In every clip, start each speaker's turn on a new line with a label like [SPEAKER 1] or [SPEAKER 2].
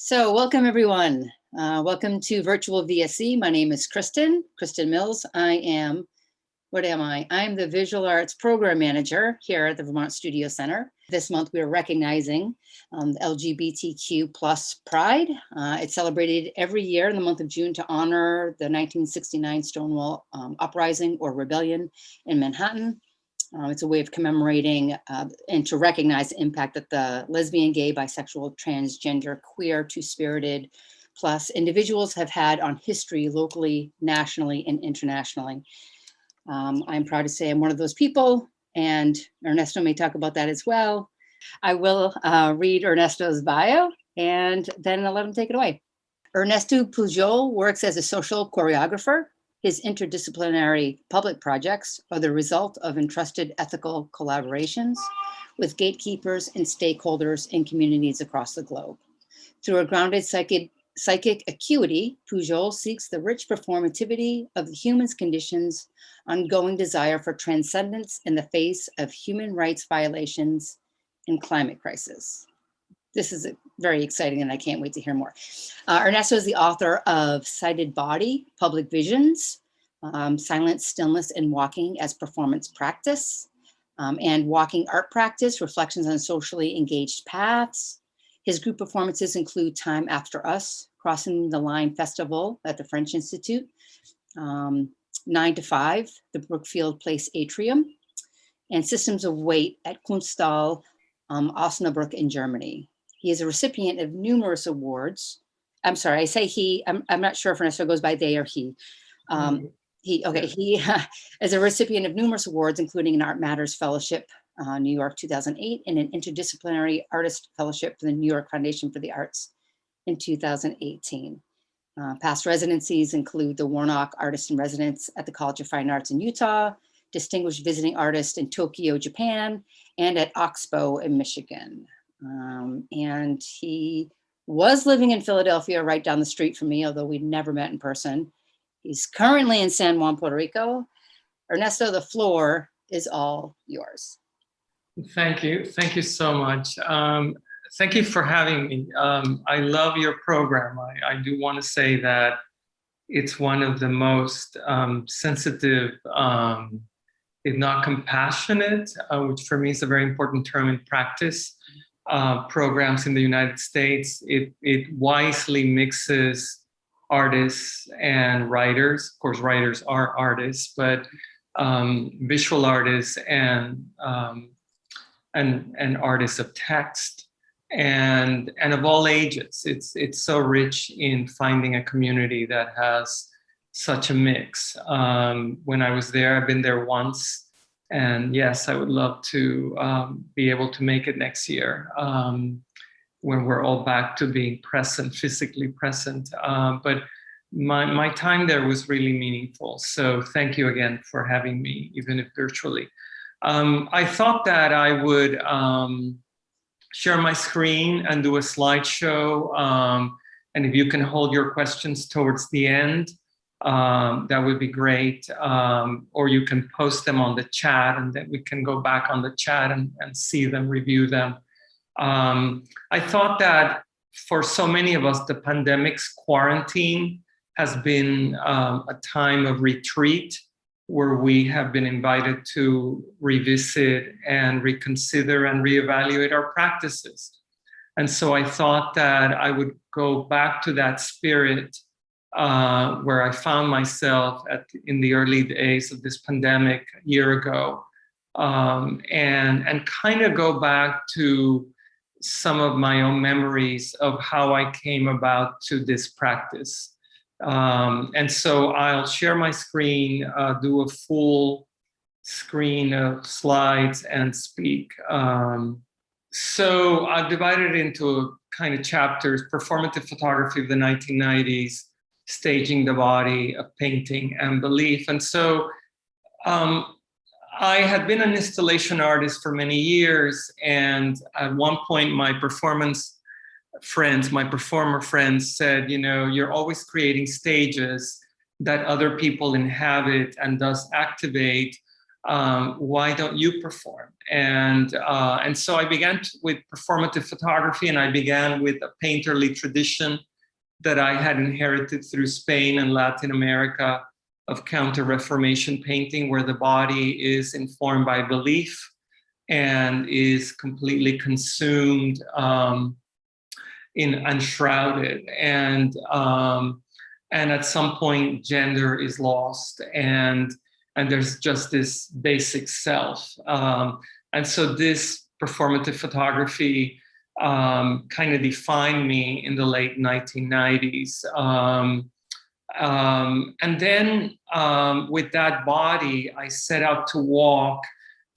[SPEAKER 1] So welcome everyone. Welcome to Virtual VSC. My name is Kristen Mills. What am I? I'm the Visual Arts Program Manager here at the Vermont Studio Center. This month we are recognizing the LGBTQ plus Pride. It's celebrated every year in the month of June to honor the 1969 Stonewall Uprising or Rebellion in Manhattan. It's a way of commemorating and to recognize the impact that the lesbian, gay, bisexual, transgender, queer, two-spirited, plus individuals have had on history locally, nationally, and internationally. I'm proud to say I'm one of those people, and Ernesto may talk about that as well. I will read Ernesto's bio, and then I'll let him take it away. Ernesto Pujol works as a social choreographer. His interdisciplinary public projects are the result of entrusted ethical collaborations with gatekeepers and stakeholders in communities across the globe. Through a grounded psychic acuity, Pujol seeks the rich performativity of the human's conditions, ongoing desire for transcendence in the face of human rights violations and climate crisis. This is very exciting and I can't wait to hear more. Ernesto is the author of Sighted Body, Public Visions, Silence, Stillness, and Walking as Performance Practice, and Walking Art Practice, Reflections on Socially Engaged Paths. His group performances include Time After Us, Crossing the Line Festival at the French Institute, 9 to 5, the Brookfield Place Atrium, and Systems of Weight at Kunsthal, Osnabrück in Germany. He is a recipient of numerous awards. I'm sorry, I say he, I'm not sure if Ernesto goes by they or he. He is a recipient of numerous awards, including an Art Matters Fellowship, New York 2008, and an Interdisciplinary Artist Fellowship for the New York Foundation for the Arts in 2018. Past residencies include the Warnock Artist in Residence at the College of Fine Arts in Utah, Distinguished Visiting Artist in Tokyo, Japan, and at Oxbow in Michigan. And he was living in Philadelphia right down the street from me, although we'd never met in person. He's currently in San Juan, Puerto Rico. Ernesto, the floor is all yours.
[SPEAKER 2] Thank you. Thank you so much. Thank you for having me. I love your program. I do want to say that it's one of the most sensitive, if not compassionate, which for me is a very important term in practice, programs in the United States. It wisely mixes artists and writers. Of course, writers are artists, but visual artists and artists of text and of all ages. It's so rich in finding a community that has such a mix. When I was there, I've been there once. And yes, I would love to be able to make it next year when we're all back to being present, physically present. But my time there was really meaningful. So thank you again for having me, even if virtually. I thought that I would share my screen and do a slideshow. And if you can hold your questions towards the end, that would be great. Or you can post them on the chat and then we can go back on the chat and see them, review them. I thought that for so many of us, the pandemic's quarantine has been a time of retreat where we have been invited to revisit and reconsider and reevaluate our practices. And so I thought that I would go back to that spirit where I found myself in the early days of this pandemic a year ago, and kind of go back to some of my own memories of how I came about to this practice. And so I'll share my screen, do a full screen of slides and speak. So I've divided it into kind of chapters: performative photography of the 1990s, staging the body, of painting, and belief. And so I had been an installation artist for many years. And at one point, my performer friends said, you know, you're always creating stages that other people inhabit and thus activate. Why don't you perform? And so I began with performative photography, and I began with a painterly tradition that I had inherited through Spain and Latin America of counter-Reformation painting, where the body is informed by belief and is completely consumed in enshrouded, and at some point gender is lost, and there's just this basic self, and so this performative photography kind of defined me in the late 1990s, and then with that body I set out to walk.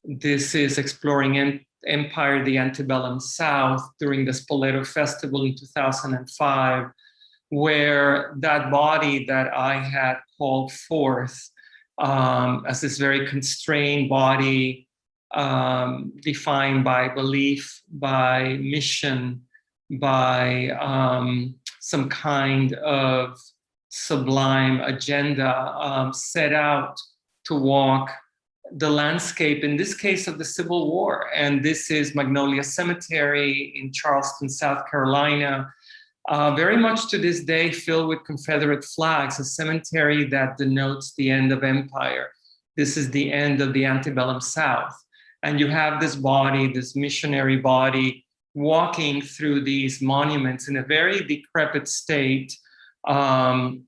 [SPEAKER 2] This is exploring Empire, the antebellum South, during the Spoleto Festival in 2005, where that body that I had called forth as this very constrained body, defined by belief, by mission, by some kind of sublime agenda, set out to walk the landscape, in this case of the Civil War. And this is Magnolia Cemetery in Charleston, South Carolina, very much to this day filled with Confederate flags, a cemetery that denotes the end of empire. This is the end of the antebellum South. And you have this body, this missionary body, walking through these monuments in a very decrepit state, and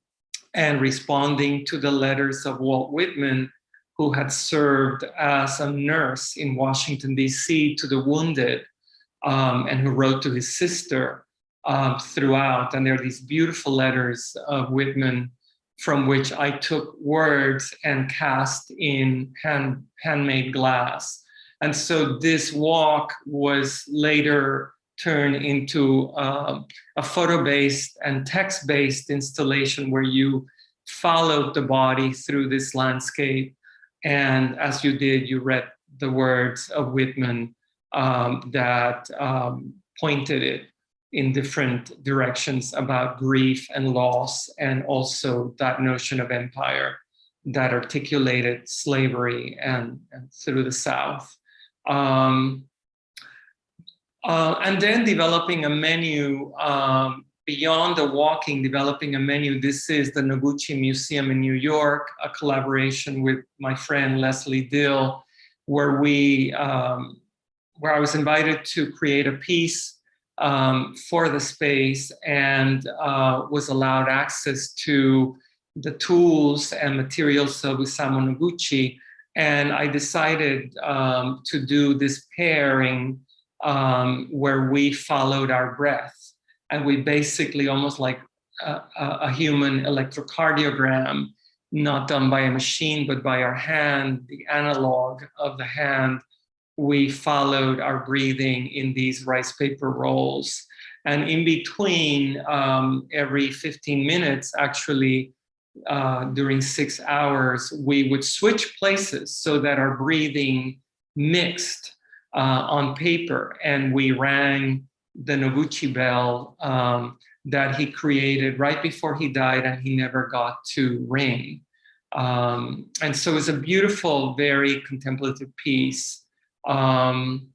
[SPEAKER 2] responding to the letters of Walt Whitman, who had served as a nurse in Washington, D.C. to the wounded, and who wrote to his sister throughout. And there are these beautiful letters of Whitman from which I took words and cast in handmade glass. And so this walk was later turned into a photo-based and text-based installation where you followed the body through this landscape. And as you did, you read the words of Whitman that pointed it in different directions about grief and loss, and also that notion of empire that articulated slavery and through the South. And then developing a menu, beyond the walking, developing a menu. This is the Noguchi Museum in New York, a collaboration with my friend Leslie Dill, where I was invited to create a piece for the space, and was allowed access to the tools and materials of Isamu Noguchi. And I decided to do this pairing where we followed our breath. And we basically, almost like a human electrocardiogram, not done by a machine, but by our hand, the analog of the hand, we followed our breathing in these rice paper rolls. And in between, every 15 minutes, actually, during 6 hours, we would switch places so that our breathing mixed on paper. And we rang the Noguchi bell that he created right before he died, and he never got to ring. And so it was a beautiful, very contemplative piece. And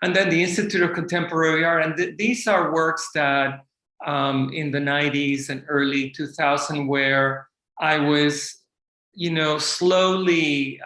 [SPEAKER 2] then the Institute of Contemporary Art, and these are works that in the 90s and early 2000, where I was, slowly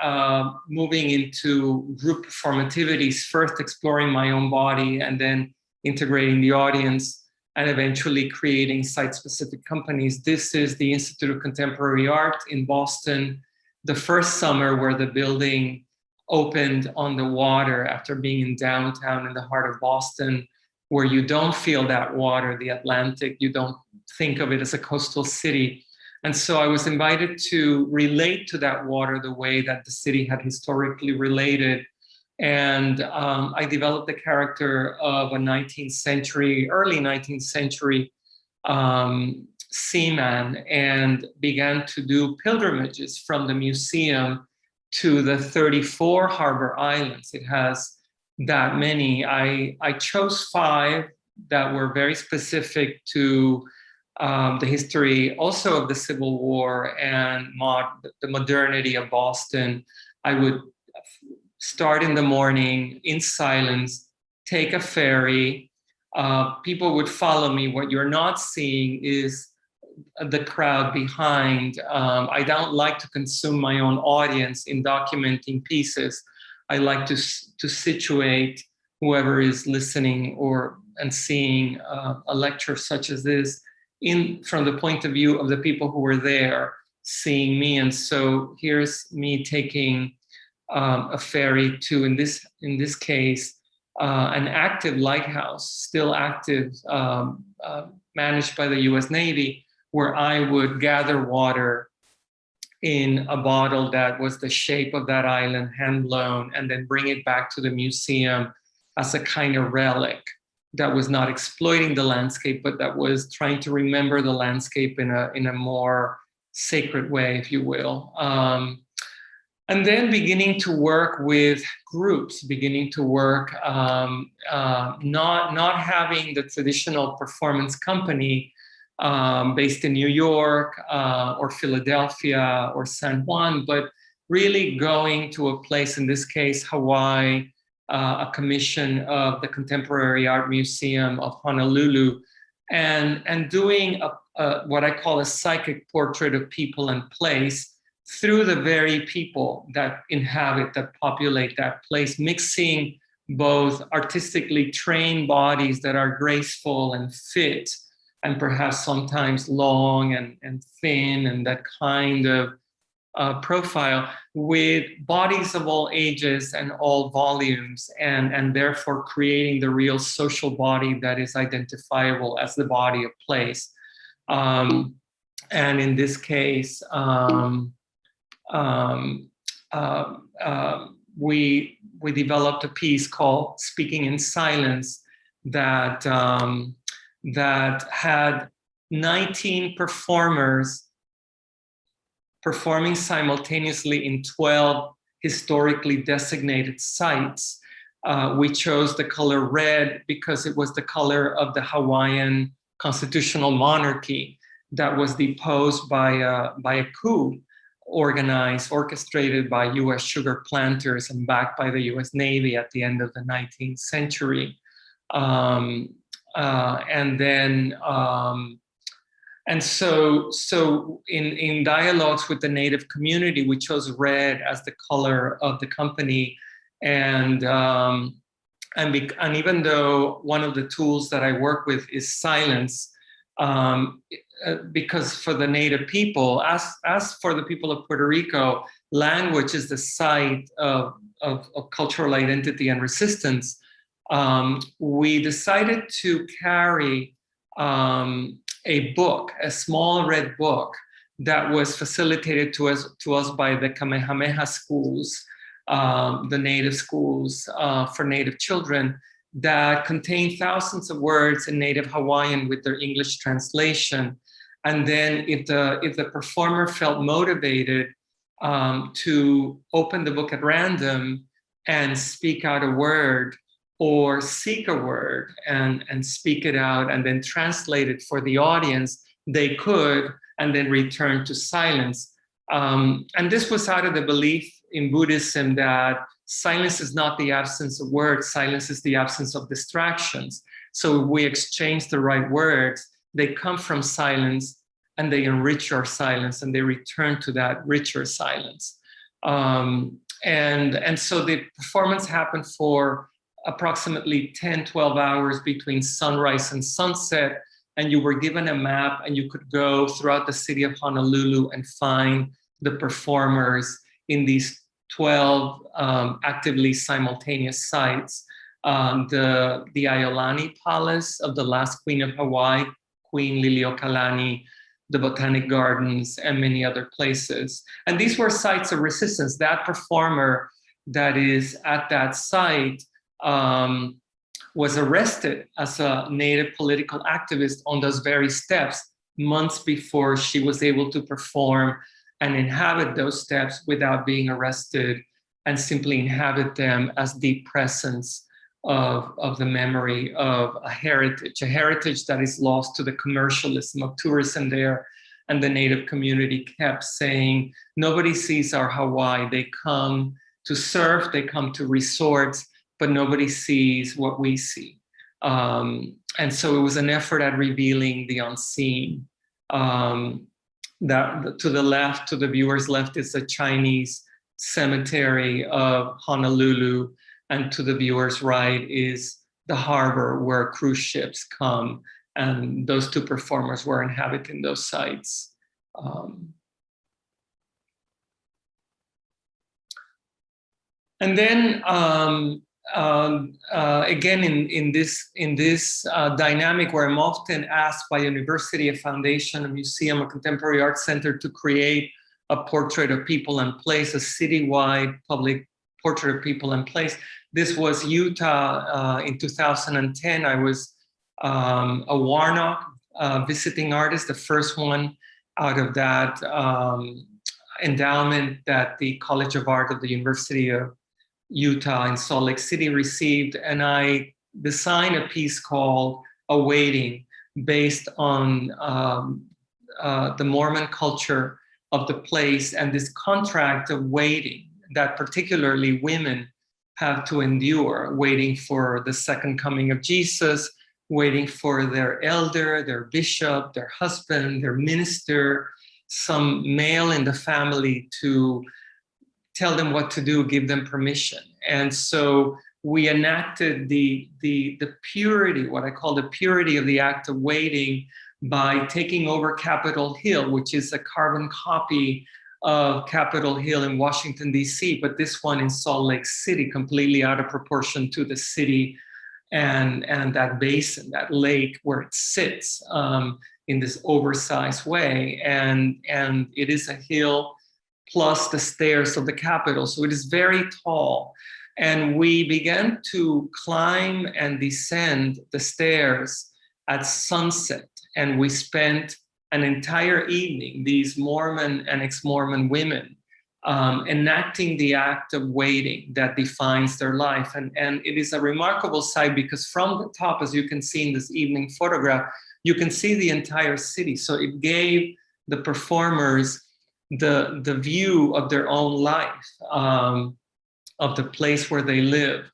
[SPEAKER 2] moving into group performativities, first exploring my own body and then integrating the audience, and eventually creating site-specific companies. This is the Institute of Contemporary Art in Boston, the first summer where the building opened on the water after being in downtown in the heart of Boston, where you don't feel that water, the Atlantic, you don't think of it as a coastal city. And so I was invited to relate to that water the way that the city had historically related. And I developed the character of a early 19th century seaman, and began to do pilgrimages from the museum to the 34 harbor islands. It has that many. I chose 5 that were very specific to the history also of the Civil War and the modernity of Boston. I would start in the morning in silence, take a ferry. People would follow me. What you're not seeing is the crowd behind. I don't like to consume my own audience in documenting pieces. I like to situate whoever is listening and seeing a lecture such as this from the point of view of the people who were there seeing me. And so here's me taking a ferry to, in this case, an active lighthouse, still active, managed by the US Navy, where I would gather water in a bottle that was the shape of that island, hand blown, and then bring it back to the museum as a kind of relic that was not exploiting the landscape, but that was trying to remember the landscape in a more sacred way, if you will. And then beginning to work with groups, beginning to work, not having the traditional performance company based in New York or Philadelphia or San Juan, but really going to a place, in this case, Hawaii, a commission of the Contemporary Art Museum of Honolulu, and doing what I call a psychic portrait of people and place through the very people that inhabit, that populate that place, mixing both artistically trained bodies that are graceful and fit, and perhaps sometimes long and thin, and that kind of profile, with bodies of all ages and all volumes, and therefore creating the real social body that is identifiable as the body of place. And in this case, we developed a piece called Speaking in Silence that had 19 performers performing simultaneously in 12 historically designated sites. We chose the color red because it was the color of the Hawaiian constitutional monarchy that was deposed by a coup orchestrated by US sugar planters and backed by the US Navy at the end of the 19th century. And so in dialogues with the Native community, we chose red as the color of the company. And even though one of the tools that I work with is silence, because for the Native people, as for the people of Puerto Rico, language is the site of cultural identity and resistance. We decided to carry a book, a small red book that was facilitated to us by the Kamehameha schools, the Native schools for Native children, that contain thousands of words in Native Hawaiian with their English translation. And then if the performer felt motivated to open the book at random and speak out a word, or seek a word and speak it out and then translate it for the audience, they could, and then return to silence. And this was out of the belief in Buddhism that silence is not the absence of words, silence is the absence of distractions. So if we exchange the right words, they come from silence and they enrich our silence and they return to that richer silence. And so the performance happened for approximately 10, 12 hours between sunrise and sunset. And you were given a map and you could go throughout the city of Honolulu and find the performers in these 12 actively simultaneous sites. The Iolani Palace of the last Queen of Hawaii, Queen Liliuokalani, the Botanic Gardens, and many other places. And these were sites of resistance. That performer that is at that site was arrested as a Native political activist on those very steps months before she was able to perform and inhabit those steps without being arrested, and simply inhabit them as the presence of the memory of a heritage that is lost to the commercialism of tourism there. And the Native community kept saying, nobody sees our Hawaii. They come to surf, they come to resorts, but nobody sees what we see. And so it was an effort at revealing the unseen. That to the left, to the viewer's left, is the Chinese cemetery of Honolulu, and to the viewer's right is the harbor where cruise ships come, and those two performers were inhabiting those sites. And then again, in this dynamic where I'm often asked by a university, a foundation, a museum, a contemporary art center to create a portrait of people and place, a citywide public portrait of people and place. This was Utah in 2010. I was a Warnock visiting artist, the first one out of that endowment that the College of Art of the University of Utah in Salt Lake City received. And I designed a piece called Awaiting, based on the Mormon culture of the place and this contract of waiting that particularly women have to endure, waiting for the second coming of Jesus, waiting for their elder, their bishop, their husband, their minister, some male in the family to tell them what to do, give them permission. And so we enacted the purity, what I call the purity of the act of waiting, by taking over Capitol Hill, which is a carbon copy of Capitol Hill in Washington, D.C., but this one in Salt Lake City, completely out of proportion to the city and that basin, that lake where it sits in this oversized way. And it is a hill plus the stairs of the Capitol. So it is very tall. And we began to climb and descend the stairs at sunset. And we spent an entire evening, these Mormon and ex-Mormon women, enacting the act of waiting that defines their life. And it is a remarkable sight because from the top, as you can see in this evening photograph, you can see the entire city. So it gave the performers the view of their own life, of the place where they live.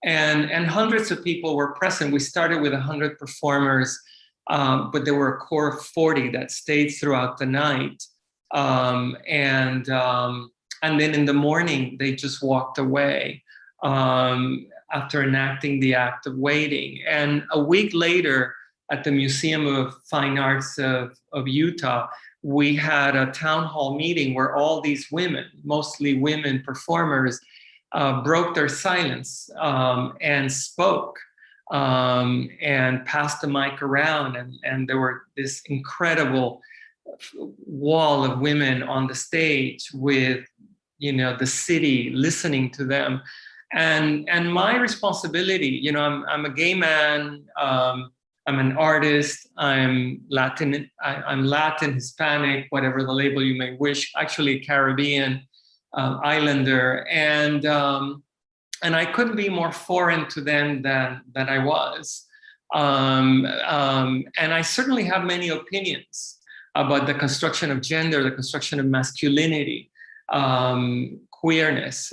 [SPEAKER 2] And hundreds of people were present. We started with 100 performers, but there were a core of 40 that stayed throughout the night. And then in the morning, they just walked away after enacting the act of waiting. And a week later, at the Museum of Fine Arts of Utah, we had a town hall meeting where all these women, mostly women performers, broke their silence and spoke and passed the mic around. And there were this incredible wall of women on the stage with, the city listening to them. And my responsibility, I'm a gay man, I'm an artist, I'm Latin, Hispanic, whatever the label you may wish, actually Caribbean, islander, and I couldn't be more foreign to them than I was. And I certainly have many opinions about the construction of gender, the construction of masculinity, queerness,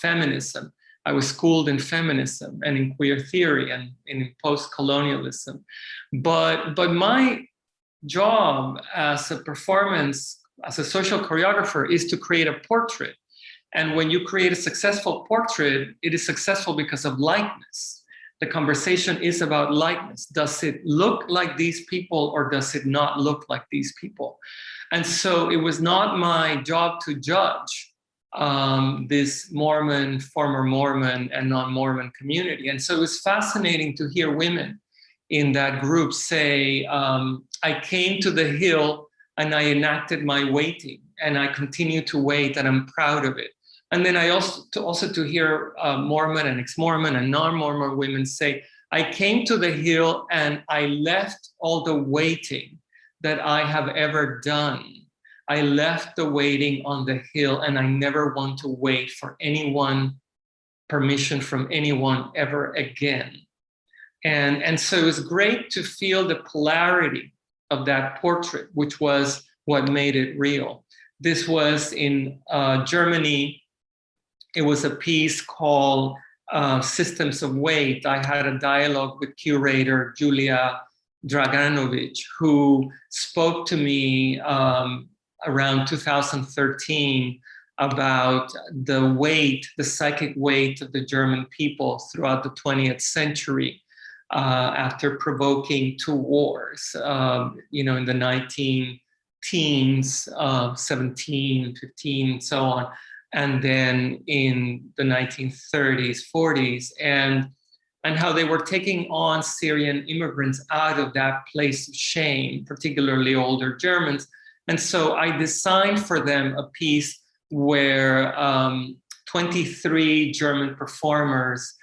[SPEAKER 2] feminism. I was schooled in feminism and in queer theory and in post-colonialism. But my job as a social choreographer is to create a portrait. And when you create a successful portrait, it is successful because of likeness. The conversation is about likeness. Does it look like these people or does it not look like these people? And so it was not my job to judge this Mormon, former Mormon, and non-Mormon community. And so it was fascinating to hear women in that group say, I came to the hill and I enacted my waiting, and I continue to wait, and I'm proud of it. And then I also to hear Mormon and ex-Mormon and non-Mormon women say, I came to the hill and I left all the waiting that I have ever done. I left the waiting on the hill, and I never want to wait for permission from anyone ever again. And so it was great to feel the polarity of that portrait, which was what made it real. This was in Germany. It was a piece called Systems of Weight. I had a dialogue with curator Julia Draganovic, who spoke to me around 2013 about the weight, the psychic weight of the German people throughout the 20th century after provoking two wars, in the 19 teens, 17, 15, and so on. And then in the 1930s, 40s, and how they were taking on Syrian immigrants out of that place of shame, particularly older Germans. And so I designed for them a piece where 23 German performers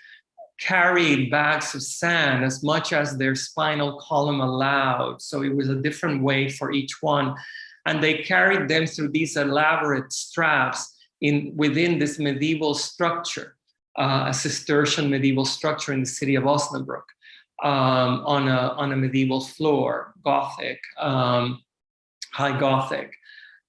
[SPEAKER 2] carried bags of sand as much as their spinal column allowed. So it was a different weight for each one. And they carried them through these elaborate straps within this medieval structure, a Cistercian medieval structure in the city of Osnabrück, on a medieval floor, Gothic, high Gothic.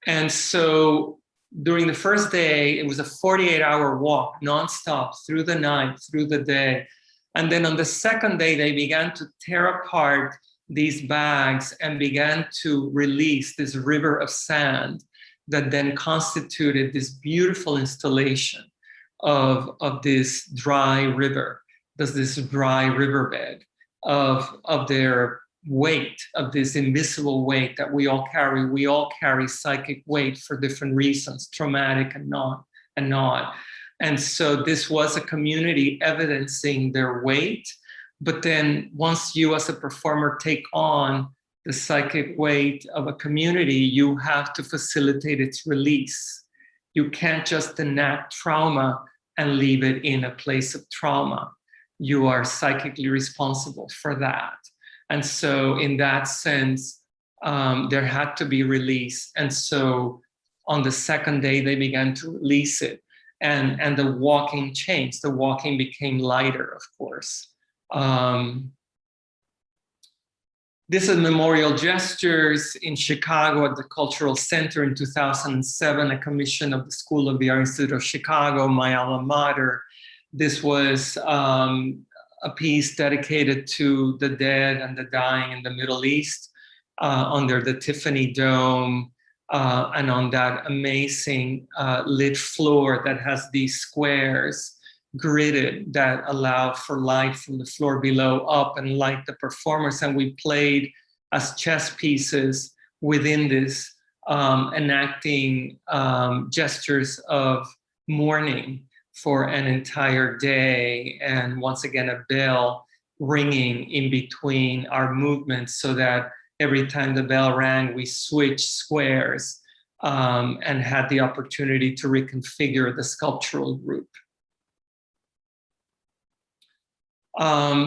[SPEAKER 2] And so during the first day, it was a 48-hour walk, nonstop, through the night, through the day. And then on the second day, they began to tear apart these bags and began to release this river of sand that then constituted this beautiful installation of this dry river, this dry riverbed of their weight, of this invisible weight that we all carry. We all carry psychic weight for different reasons, traumatic and not. And so this was a community evidencing their weight. But then once you as a performer take on the psychic weight of a community, you have to facilitate its release. You can't just enact trauma and leave it in a place of trauma. You are psychically responsible for that. And so in that sense, there had to be release. And so on the second day, they began to release it. And the walking changed. The walking became lighter, of course. This is Memorial Gestures in Chicago at the Cultural Center in 2007, a commission of the School of the Art Institute of Chicago, my alma mater. This was a piece dedicated to the dead and the dying in the Middle East under the Tiffany Dome and on that amazing lit floor that has these squares gridded that allow for light from the floor below up and light the performers. And we played as chess pieces within this, enacting gestures of mourning for an entire day. And once again, a bell ringing in between our movements so that every time the bell rang, we switched squares and had the opportunity to reconfigure the sculptural group.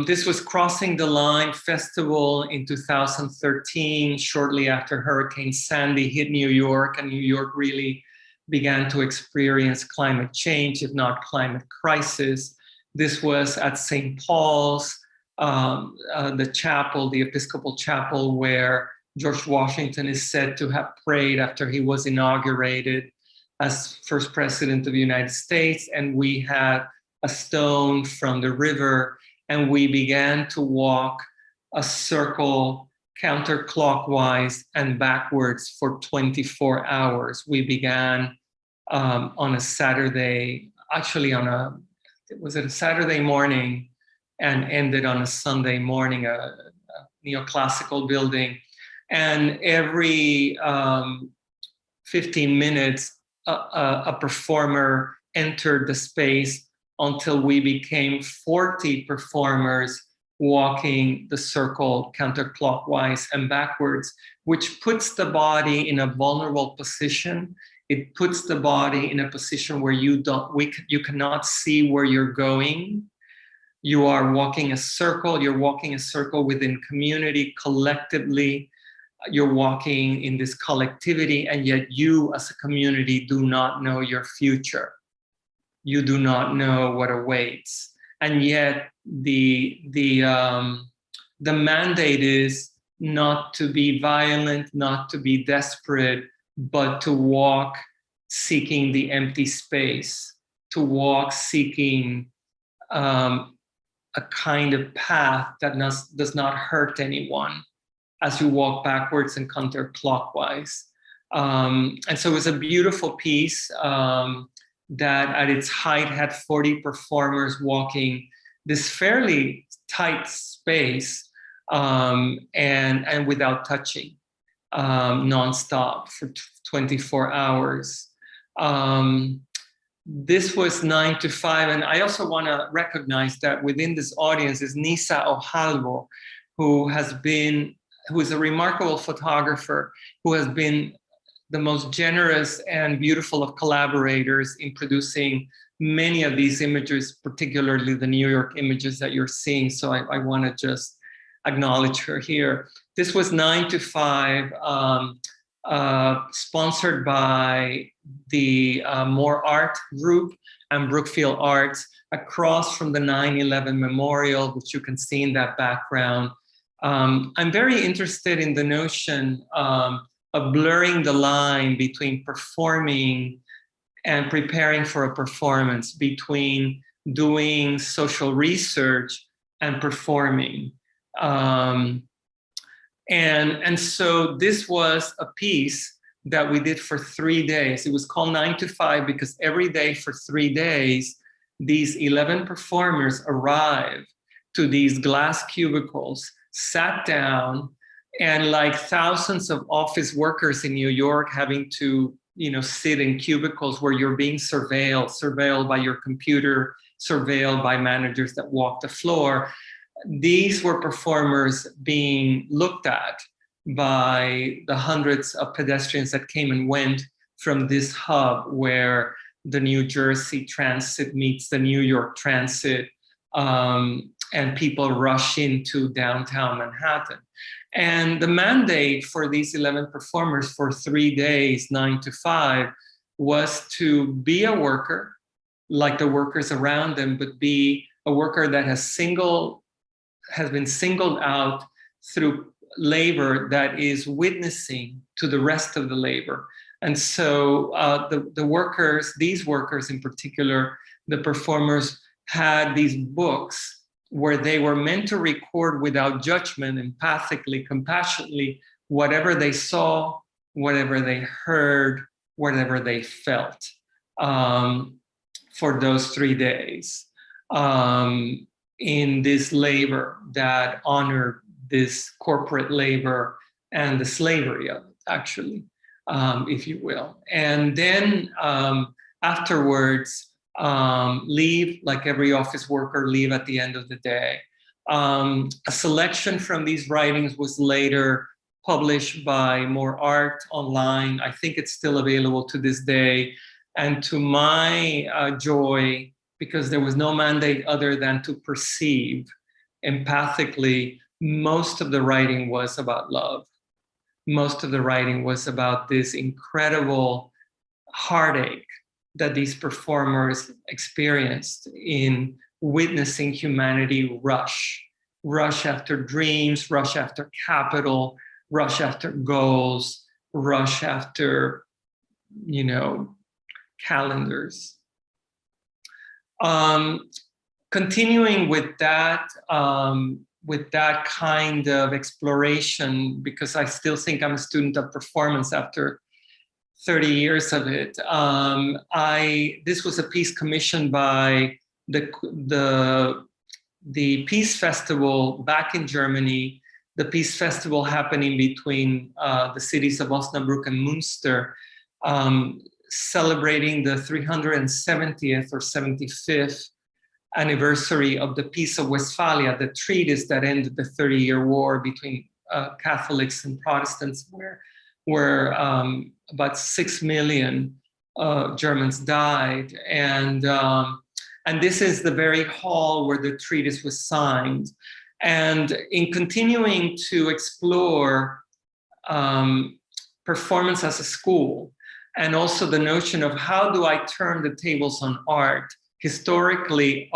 [SPEAKER 2] This was Crossing the Line Festival in 2013, shortly after Hurricane Sandy hit New York, and New York really began to experience climate change, if not climate crisis. This was at St. Paul's, the chapel, the Episcopal chapel, where George Washington is said to have prayed after he was inaugurated as first president of the United States. And we had a stone from the river, and we began to walk a circle counterclockwise and backwards for 24 hours. We began on a Saturday, actually was it a Saturday morning, and ended on a Sunday morning, a neoclassical building. And every 15 minutes, a performer entered the space until we became 40 performers walking the circle counterclockwise and backwards, which puts the body in a vulnerable position. It puts the body in a position where you cannot see where you're going. You are walking a circle. You're walking a circle within community, collectively. You're walking in this collectivity, and yet you as a community do not know your future. You do not know what awaits. And yet the mandate is not to be violent, not to be desperate, but to walk seeking the empty space, to walk seeking a kind of path that does not hurt anyone as you walk backwards and counterclockwise. And so it was a beautiful piece that at its height had 40 performers walking this fairly tight space and without touching, nonstop for 24 hours. This was 9 to 5. And I also want to recognize that within this audience is Nisa Ojalvo, who is a remarkable photographer, who has been the most generous and beautiful of collaborators in producing many of these images, particularly the New York images that you're seeing. So I want to just acknowledge her here. This was 9 to 5, sponsored by the More Art Group and Brookfield Arts, across from the 9/11 Memorial, which you can see in that background. I'm very interested in the notion of blurring the line between performing and preparing for a performance, between doing social research and performing. And so this was a piece that we did for 3 days. It was called 9 to 5 because every day for 3 days, these 11 performers arrived to these glass cubicles, sat down, and like thousands of office workers in New York having to, sit in cubicles where you're being surveilled by your computer, surveilled by managers that walk the floor. These were performers being looked at by the hundreds of pedestrians that came and went from this hub where the New Jersey Transit meets the New York Transit, and people rush into downtown Manhattan. And the mandate for these 11 performers for 3 days, 9 to 5, was to be a worker like the workers around them, but be a worker that has been singled out through labor that is witnessing to the rest of the labor. And so these workers in particular, the performers, had these books where they were meant to record without judgment, empathically, compassionately, whatever they saw, whatever they heard, whatever they felt for those 3 days in this labor that honored this corporate labor and the slavery of it, actually, if you will. And then afterwards, leave, like every office worker, leave at the end of the day. A selection from these writings was later published by More Art online. I think it's still available to this day. And to my joy, because there was no mandate other than to perceive empathically, most of the writing was about love. Most of the writing was about this incredible heartache that these performers experienced in witnessing humanity rush after dreams, rush after capital, rush after goals, rush after, calendars. Continuing with that kind of exploration, because I still think I'm a student of performance after 30 years of it. This was a piece commissioned by the Peace Festival back in Germany, the Peace Festival happening between the cities of Osnabrück and Münster, celebrating the 370th or 75th anniversary of the Peace of Westphalia, the treatise that ended the 30-year war between Catholics and Protestants, where about 6 million Germans died. And this is the very hall where the treatise was signed. And in continuing to explore performance as a school, and also the notion of how do I turn the tables on art? Historically,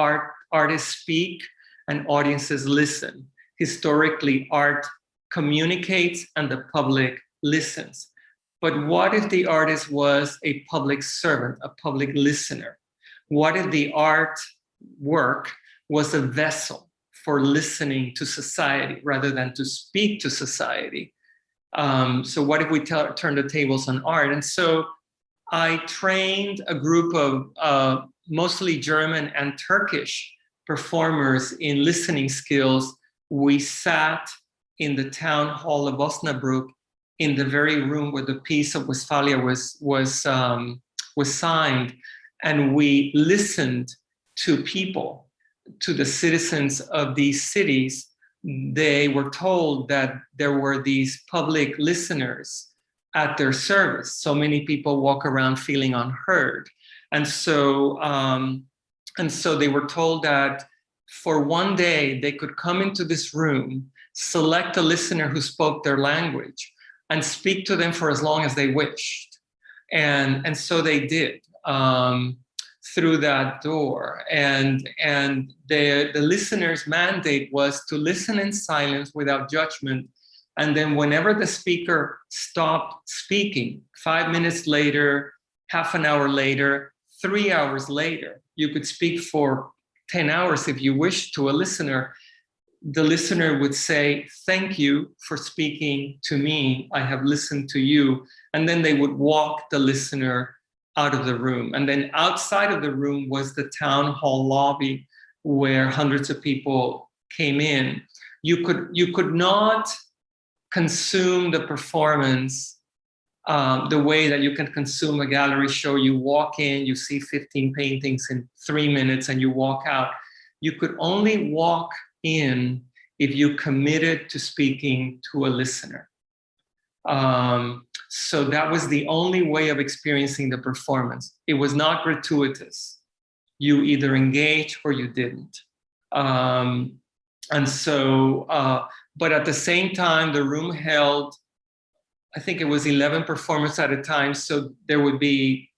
[SPEAKER 2] artists speak and audiences listen. Historically, art communicates and the public listens. But what if the artist was a public servant, a public listener? What if the art work was a vessel for listening to society rather than to speak to society? So what if we turn the tables on art? And so I trained a group of mostly German and Turkish performers in listening skills. We sat in the town hall of Osnabrück in the very room where the Peace of Westphalia was signed, and we listened to people, to the citizens of these cities. They were told that there were these public listeners at their service. So many people walk around feeling unheard. And so they were told that for one day they could come into this room, select a listener who spoke their language, and speak to them for as long as they wished. And so they did through that door. And the listener's mandate was to listen in silence without judgment. And then whenever the speaker stopped speaking, 5 minutes later, half an hour later, 3 hours later, you could speak for 10 hours if you wish to a listener. The listener would say, "Thank you for speaking to me. I have listened to you." And then they would walk the listener out of the room. And then outside of the room was the town hall lobby where hundreds of people came in. You could not consume the performance the way that you can consume a gallery show. You walk in, you see 15 paintings in 3 minutes, and you walk out. You could only walk in if you committed to speaking to a listener. So that was the only way of experiencing the performance. It was not gratuitous. You either engaged or you didn't. But at the same time, the room held, I think it was 11 performers at a time. So there would be,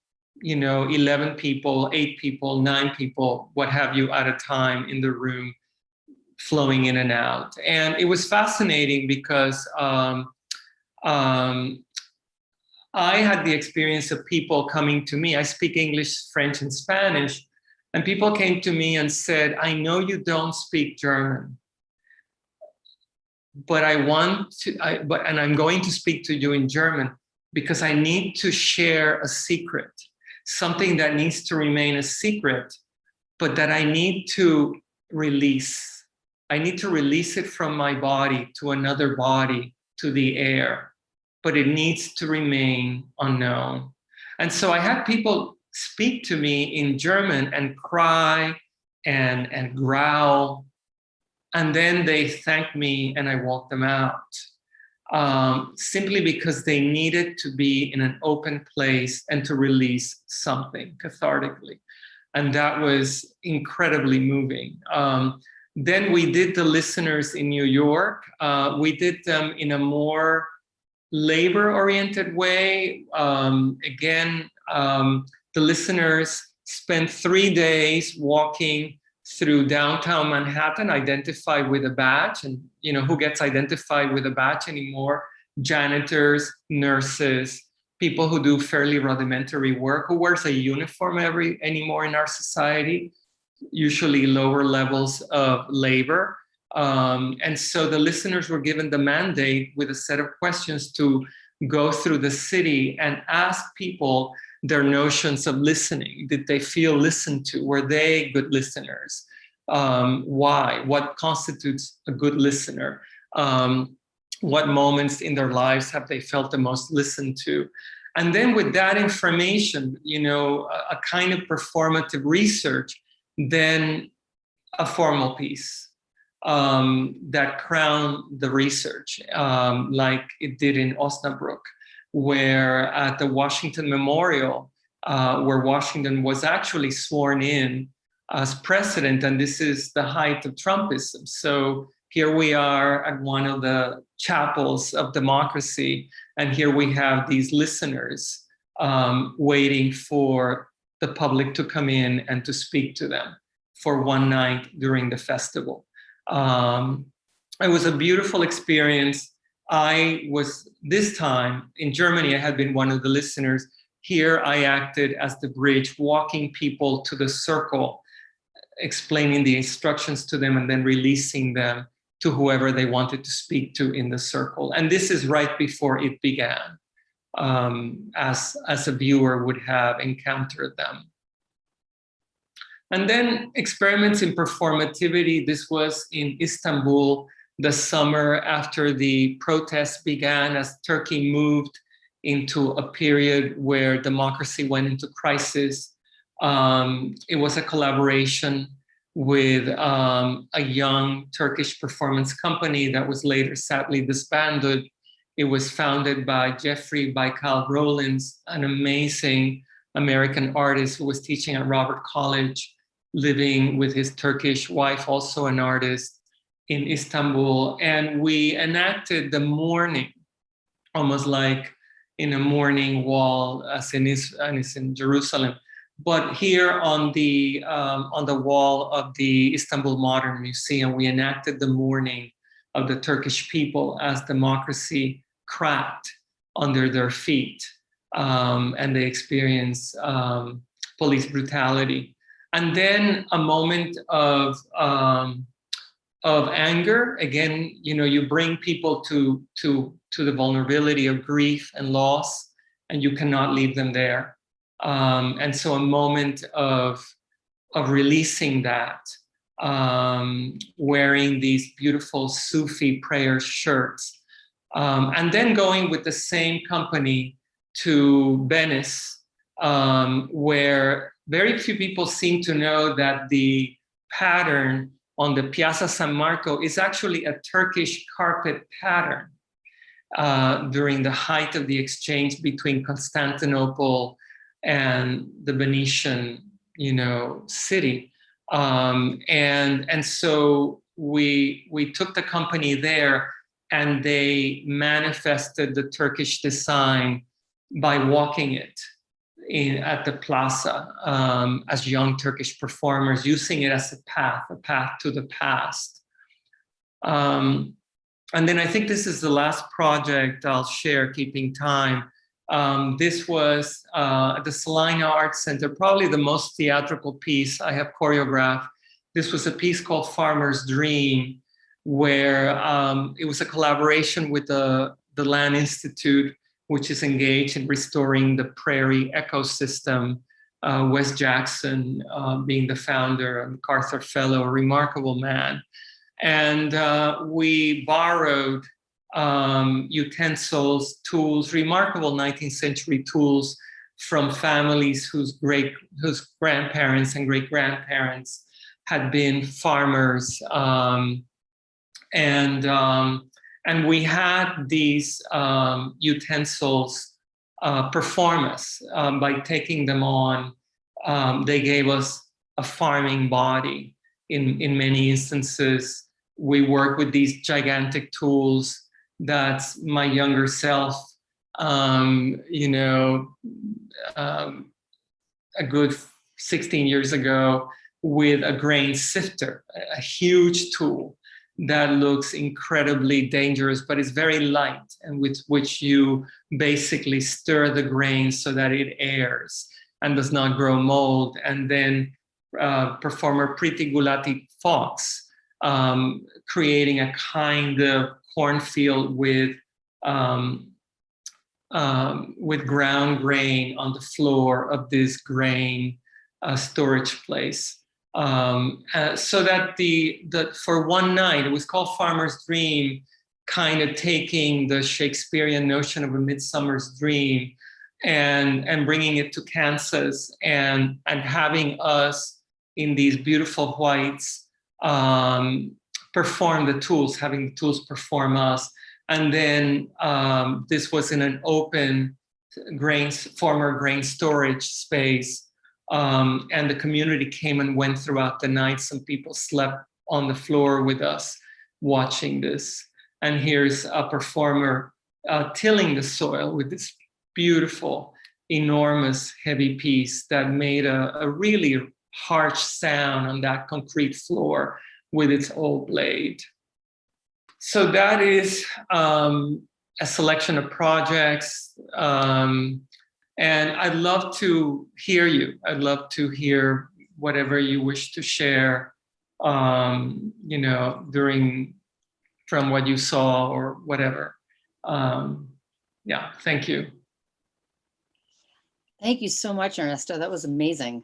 [SPEAKER 2] 11 people, 8 people, 9 people, what have you, at a time in the room, flowing in and out. And it was fascinating because I had the experience of people coming to me. I speak English, French, and Spanish. And people came to me and said, "I know you don't speak German, but I'm going to speak to you in German because I need to share a secret, something that needs to remain a secret, but that I need to release. I need to release it from my body to another body, to the air, but it needs to remain unknown." And so I had people speak to me in German and cry and growl. And then they thanked me and I walked them out, simply because they needed to be in an open place and to release something cathartically. And that was incredibly moving. Then we did the listeners in New York. We did them in a more labor-oriented way. The listeners spent 3 days walking through downtown Manhattan, identified with a badge. And who gets identified with a badge anymore? Janitors, nurses, people who do fairly rudimentary work. Who wears a uniform anymore in our society? Usually lower levels of labor. And so the listeners were given the mandate with a set of questions to go through the city and ask people their notions of listening. Did they feel listened to? Were they good listeners? Why? What constitutes a good listener? What moments in their lives have they felt the most listened to? And then with that information, a kind of performative research, then a formal piece that crowned the research, like it did in Osnabrück, where at the Washington Memorial, where Washington was actually sworn in as president, and this is the height of Trumpism. So here we are at one of the chapels of democracy, and here we have these listeners waiting for the public to come in and to speak to them for one night during the festival. It was a beautiful experience. this time in Germany, I had been one of the listeners. Here I acted as the bridge, walking people to the circle, explaining the instructions to them and then releasing them to whoever they wanted to speak to in the circle. And this is right before it began, as a viewer would have encountered them. And then experiments in performativity. This was in Istanbul the summer after the protests began, as Turkey moved into a period where democracy went into crisis. It was a collaboration with a young Turkish performance company that was later sadly disbanded. It was founded by Jeffrey Baikal Rollins, an amazing American artist who was teaching at Robert College, living with his Turkish wife, also an artist, in Istanbul. And we enacted the mourning, almost like in a mourning wall, as in Jerusalem. But here on the wall of the Istanbul Modern Museum, we enacted the mourning of the Turkish people as democracy cracked under their feet, and they experienced police brutality. And then a moment of anger. Again, you bring people to the vulnerability of grief and loss, and you cannot leave them there. And so a moment of releasing that, wearing these beautiful Sufi prayer shirts, and then going with the same company to Venice, where very few people seem to know that the pattern on the Piazza San Marco is actually a Turkish carpet pattern during the height of the exchange between Constantinople and the Venetian, city. And so we took the company there, and they manifested the Turkish design by walking it at the plaza as young Turkish performers, using it as a path to the past. And then I think this is the last project I'll share, keeping time. This was at the Salina Arts Center, probably the most theatrical piece I have choreographed. This was a piece called Farmer's Dream, where it was a collaboration with the Land Institute, which is engaged in restoring the prairie ecosystem. Wes Jackson being the founder, a MacArthur Fellow, a remarkable man. And we borrowed utensils, tools, remarkable 19th century tools from families whose grandparents and great-grandparents had been farmers. And we had these utensils perform us by taking them on. They gave us a farming body. In many instances, we work with these gigantic tools that my younger self, a good 16 years ago, with a grain sifter, a huge tool that looks incredibly dangerous, but is very light, and with which you basically stir the grain so that it airs and does not grow mold. And then performer Priti Gulati Fox, creating a kind of cornfield with ground grain on the floor of this grain storage place. So that for one night, it was called Farmer's Dream, kind of taking the Shakespearean notion of A Midsummer's Dream and bringing it to Kansas and having us in these beautiful whites perform the tools, having the tools perform us. And then this was in an open former grain storage space. And the community came and went throughout the night. Some people slept on the floor with us watching this. And here's a performer tilling the soil with this beautiful, enormous, heavy piece that made a really harsh sound on that concrete floor with its old blade. So that is a selection of projects. And I'd love to hear you. I'd love to hear whatever you wish to share, you know, from what you saw or whatever. Yeah, thank you.
[SPEAKER 1] Thank you so much, Ernesto. That was amazing.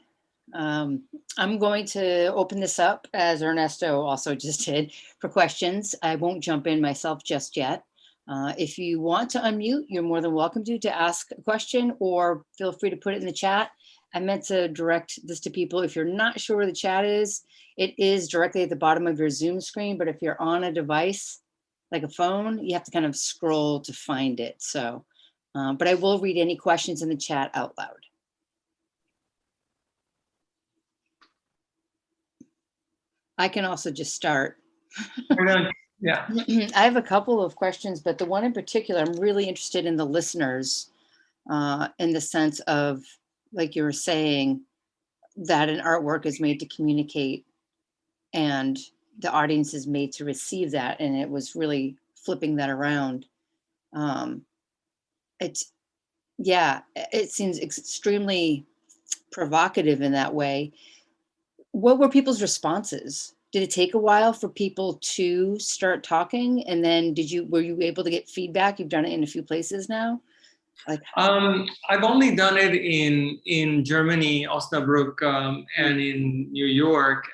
[SPEAKER 1] I'm going to open this up, as Ernesto also just did, for questions. I won't jump in myself just yet. If you want to unmute, you're more than welcome to ask a question, or feel free to put it in the chat. I meant to direct this to people. If you're not sure where the chat is, it is directly at the bottom of your Zoom screen. But if you're on a device, like a phone, you have to kind of scroll to find it. So, but I will read any questions in the chat out loud. I can also just start.
[SPEAKER 2] Yeah.
[SPEAKER 1] I have a couple of questions, but the one in particular, I'm really interested in the listeners, in the sense of, like you were saying, that an artwork is made to communicate and the audience is made to receive that. And it was really flipping that around. It seems extremely provocative in that way. What were people's responses? Did it take a while for people to start talking? And then were you able to get feedback? You've done it in a few places now.
[SPEAKER 2] I've only done it in Germany, Osnabrück, and in New York.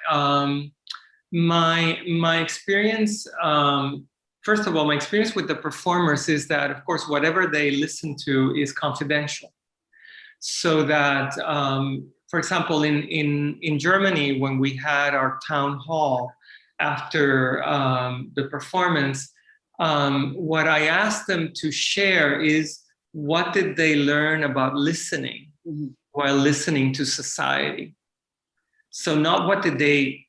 [SPEAKER 2] My experience, first of all, my experience with the performers is that, of course, whatever they listen to is confidential. So that, for example, in Germany, when we had our town hall after the performance, what I asked them to share is, what did they learn about listening while listening to society? So not what did they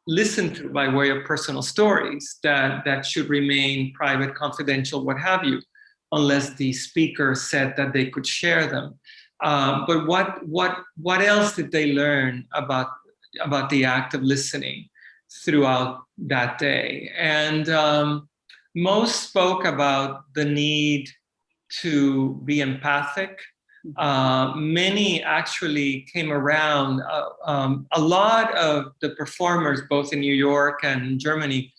[SPEAKER 2] listen to by way of personal stories that should remain private, confidential, what have you, unless the speaker said that they could share them. But what else did they learn about the act of listening throughout that day? And most spoke about the need to be empathic. Many actually came around. A lot of the performers, both in New York and Germany,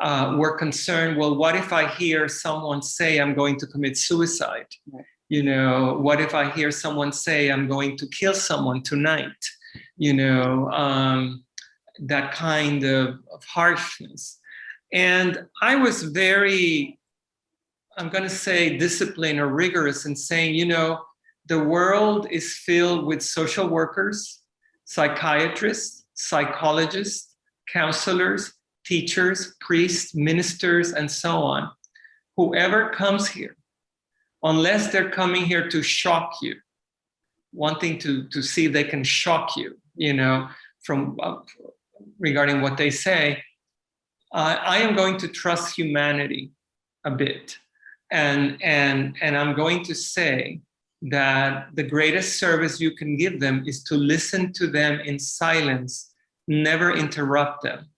[SPEAKER 2] were concerned, well, what if I hear someone say I'm going to commit suicide? Right. You know, what if I hear someone say I'm going to kill someone tonight? You know, that kind of harshness. And I was very, I'm going to say, disciplined or rigorous in saying, you know, the world is filled with social workers, psychiatrists, psychologists, counselors, teachers, priests, ministers, and so on. Whoever comes here, unless they're coming here to shock you, wanting to see if they can shock you, you know, from regarding what they say, I am going to trust humanity a bit. And I'm going to say that the greatest service you can give them is to listen to them in silence, never interrupt them,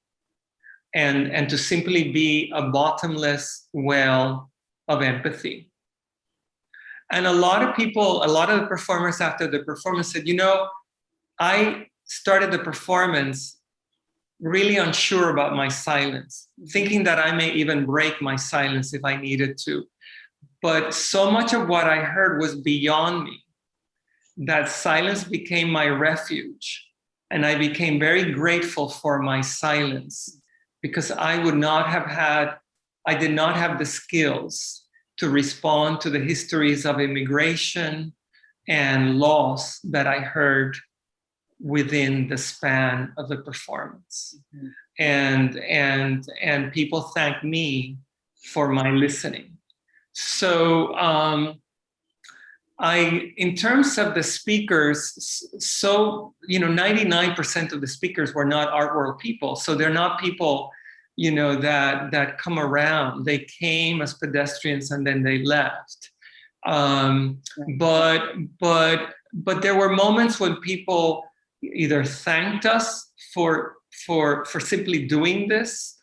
[SPEAKER 2] and to simply be a bottomless well of empathy. And a lot of people, a lot of the performers after the performance said, you know, I started the performance really unsure about my silence, thinking that I may even break my silence if I needed to. But so much of what I heard was beyond me, that silence became my refuge. And I became very grateful for my silence, because I did not have the skills to respond to the histories of immigration and loss that I heard within the span of the performance. And people thank me for my listening. So in terms of the speakers, so, you know, 99% of the speakers were not art world people. So they're not people, you know, that come around. They came as pedestrians and then they left. But there were moments when people either thanked us for simply doing this.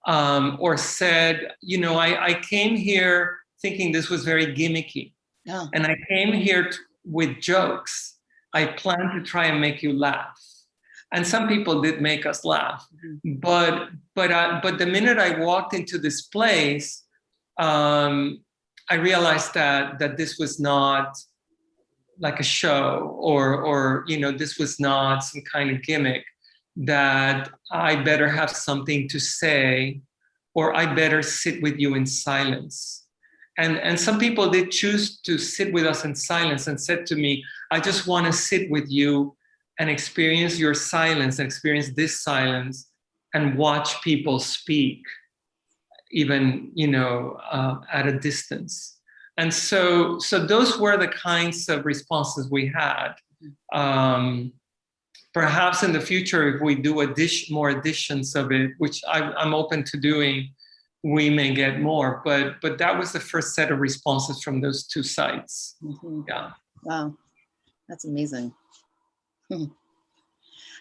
[SPEAKER 2] or said, you know, I came here thinking this was very gimmicky.
[SPEAKER 1] Oh.
[SPEAKER 2] And I came here with jokes. I planned to try and make you laugh. And some people did make us laugh.
[SPEAKER 1] Mm-hmm.
[SPEAKER 2] But the minute I walked into this place, I realized that this was not like a show, or you know, this was not some kind of gimmick, that I better have something to say, or I better sit with you in silence. And some people did choose to sit with us in silence and said to me, I just want to sit with you and experience your silence, and experience this silence, and watch people speak, even, you know, at a distance. And so those were the kinds of responses we had. Perhaps in the future, if we do more editions of it, which I'm open to doing, we may get more. But that was the first set of responses from those two sites.
[SPEAKER 1] Mm-hmm.
[SPEAKER 2] Yeah.
[SPEAKER 1] Wow, that's amazing.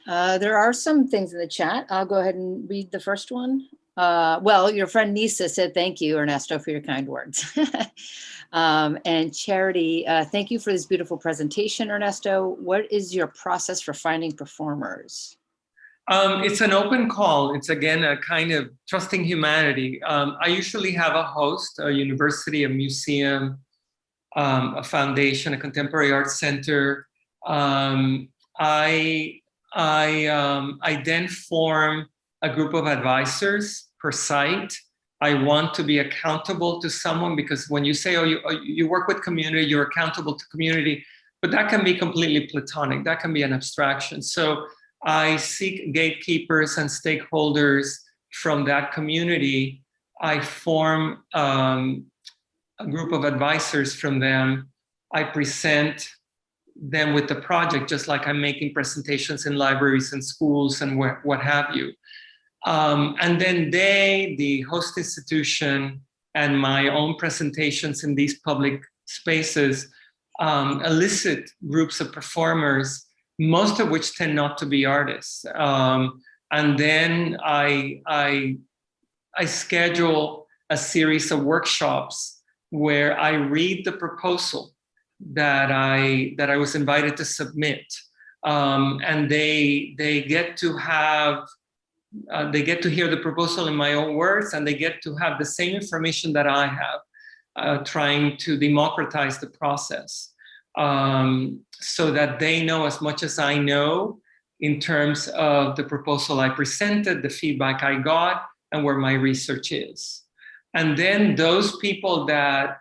[SPEAKER 1] There are some things in the chat. I'll go ahead and read the first one. Well, your friend Nisa said, thank you, Ernesto, for your kind words. And Charity, thank you for this beautiful presentation, Ernesto. What is your process for finding performers?
[SPEAKER 2] It's an open call. It's, again, a kind of trusting humanity. I usually have a host, a university, a museum, a foundation, a contemporary arts center. I then form a group of advisors per site. I want to be accountable to someone, because when you say, oh, you work with community, you're accountable to community, but that can be completely platonic. That can be an abstraction. So I seek gatekeepers and stakeholders from that community. I form a group of advisors from them. I present them with the project, just like I'm making presentations in libraries and schools and what have you. And then the host institution, and my own presentations in these public spaces elicit groups of performers, most of which tend not to be artists. And then I schedule a series of workshops where I read the proposal that I was invited to submit, and they get to have they get to hear the proposal in my own words, and they get to have the same information that I have, trying to democratize the process, so that they know as much as I know in terms of the proposal I presented, the feedback I got, and where my research is. And then those people that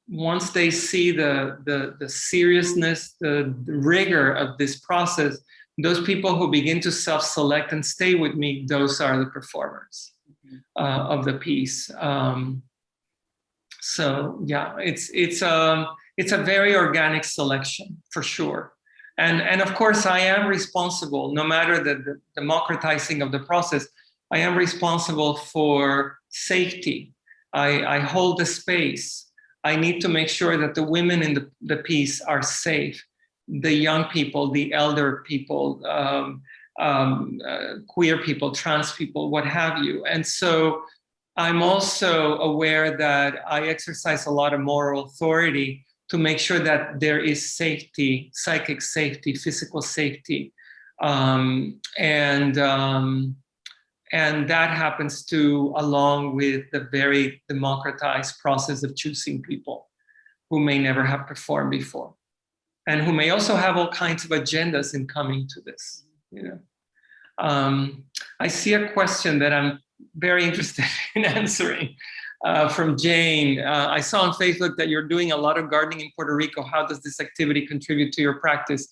[SPEAKER 2] once they see the seriousness, the rigor of this process, those people who begin to self-select and stay with me, those are the performers of the piece. So yeah, it's a very organic selection, for sure. And of course, I am responsible, no matter the democratizing of the process, I am responsible for safety. I hold the space. I need to make sure that the women in the piece are safe, the young people, the elder people, queer people, trans people, what have you. And so I'm also aware that I exercise a lot of moral authority to make sure that there is safety, psychic safety, physical safety. And that happens too, along with the very democratized process of choosing people who may never have performed before, and who may also have all kinds of agendas in coming to this. You know, I see a question that I'm very interested in answering from Jane. I saw on Facebook that you're doing a lot of gardening in Puerto Rico. How does this activity contribute to your practice?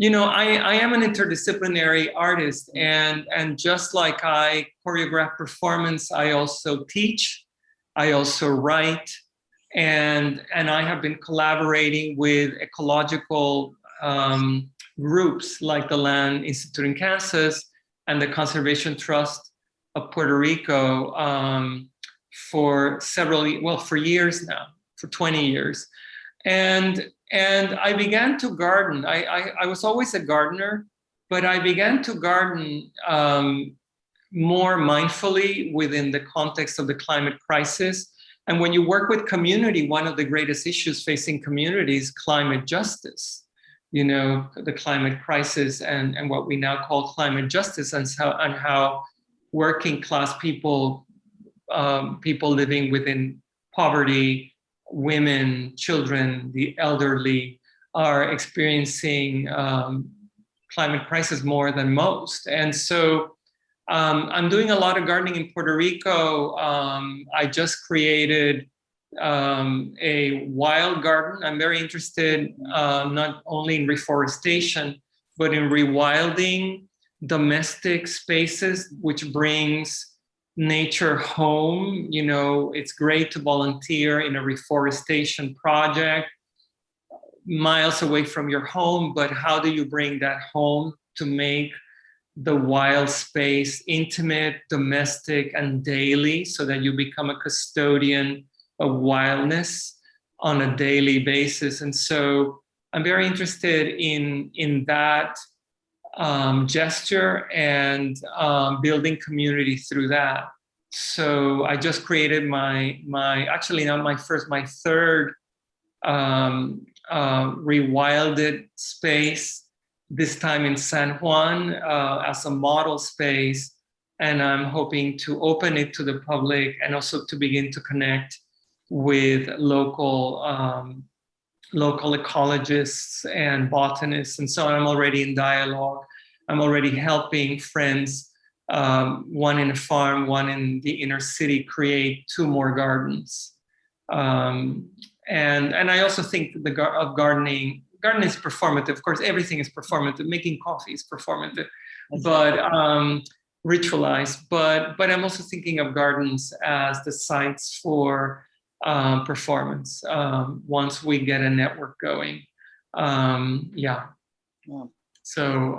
[SPEAKER 2] You know, I am an interdisciplinary artist, and just like I choreograph performance, I also teach, I also write, and I have been collaborating with ecological groups like the Land Institute in Kansas and the Conservation Trust of Puerto Rico for years now, for 20 years. And I began to garden. I was always a gardener, but I began to garden more mindfully within the context of the climate crisis. And when you work with community, one of the greatest issues facing communities is climate justice. You know, the climate crisis and what we now call climate justice, and how working class people, people living within poverty, women, children, the elderly, are experiencing climate crisis more than most. And so I'm doing a lot of gardening in Puerto Rico. I just created a wild garden. I'm very interested not only in reforestation, but in rewilding domestic spaces, which brings nature home. You know, it's great to volunteer in a reforestation project miles away from your home, but how do you bring that home to make the wild space intimate, domestic, and daily, so that you become a custodian of wildness on a daily basis? And so I'm very interested in that gesture and building community through that. So I just created my actually not my first, my third rewilded space, this time in San Juan as a model space. And I'm hoping to open it to the public and also to begin to connect with local ecologists and botanists. And so I'm already in dialogue. I'm already helping friends, one in a farm, one in the inner city, create 2 more gardens. And I also think of gardening. Gardening is performative. Of course, everything is performative. Making coffee is performative, but ritualized. But I'm also thinking of gardens as the sites for performance once we get a network going. Yeah. So,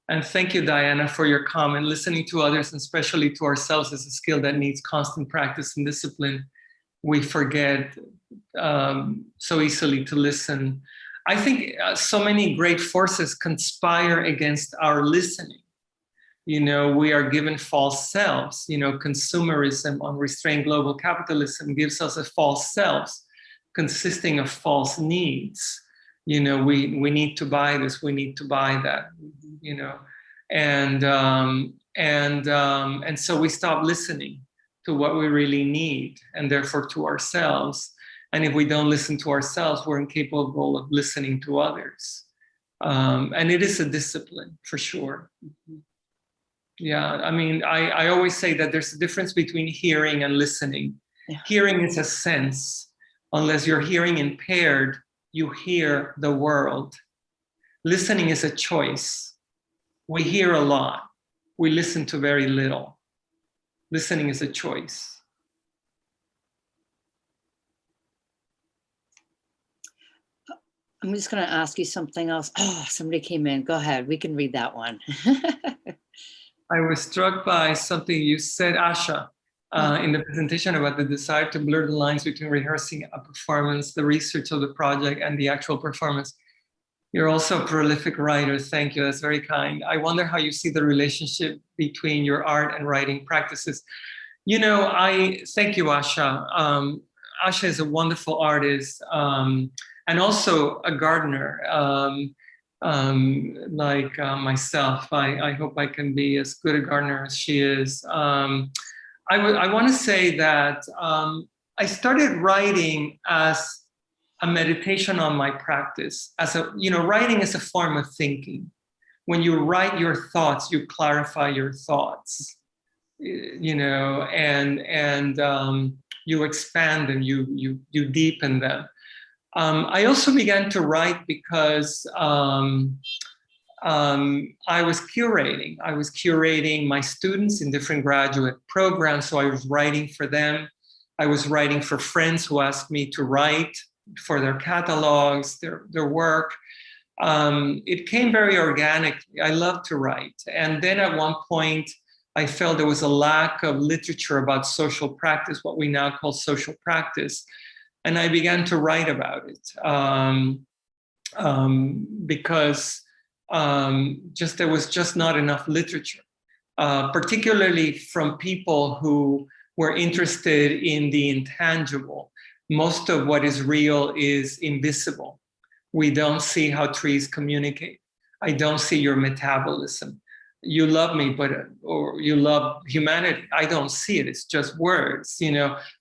[SPEAKER 2] and thank you, Diana, for your comment. Listening to others, and especially to ourselves, is a skill that needs constant practice and discipline. We forget so easily to listen. I think so many great forces conspire against our listening. You know, we are given false selves. You know, consumerism, unrestrained global capitalism gives us a false selves consisting of false needs. You know, we need to buy this, we need to buy that, you know, and so we stop listening to what we really need, and therefore to ourselves. And if we don't listen to ourselves, we're incapable of listening to others. And it is a discipline, for sure. Yeah, I mean, I always say that there's a difference between hearing and listening. Yeah. Hearing is a sense. Unless you're hearing impaired, you hear the world. Listening is a choice. We hear a lot. We listen to very little. Listening is a choice.
[SPEAKER 1] I'm just going to ask you something else. Oh, somebody came in. Go ahead. We can read that one.
[SPEAKER 2] I was struck by something you said, Asha, in the presentation about the desire to blur the lines between rehearsing a performance, the research of the project, and the actual performance. You're also a prolific writer. Thank you. That's very kind. I wonder how you see the relationship between your art and writing practices. You know, I thank you, Asha. Asha is a wonderful artist and also a gardener. Like myself, I hope I can be as good a gardener as she is. I want to say that I started writing as a meditation on my practice. As a, you know, writing is a form of thinking. When you write your thoughts, you clarify your thoughts, you know, and you expand them, you deepen them. I also began to write because I was curating. I was curating my students in different graduate programs, so I was writing for them. I was writing for friends who asked me to write for their catalogs, their work. It came very organically. I love to write. And then at one point, I felt there was a lack of literature about social practice, what we now call social practice. And I began to write about it because Just there was just not enough literature, particularly from people who were interested in the intangible. Most of what is real is invisible. We don't see how trees communicate. I don't see your metabolism. You love me, or you love humanity. I don't see it. It's just words.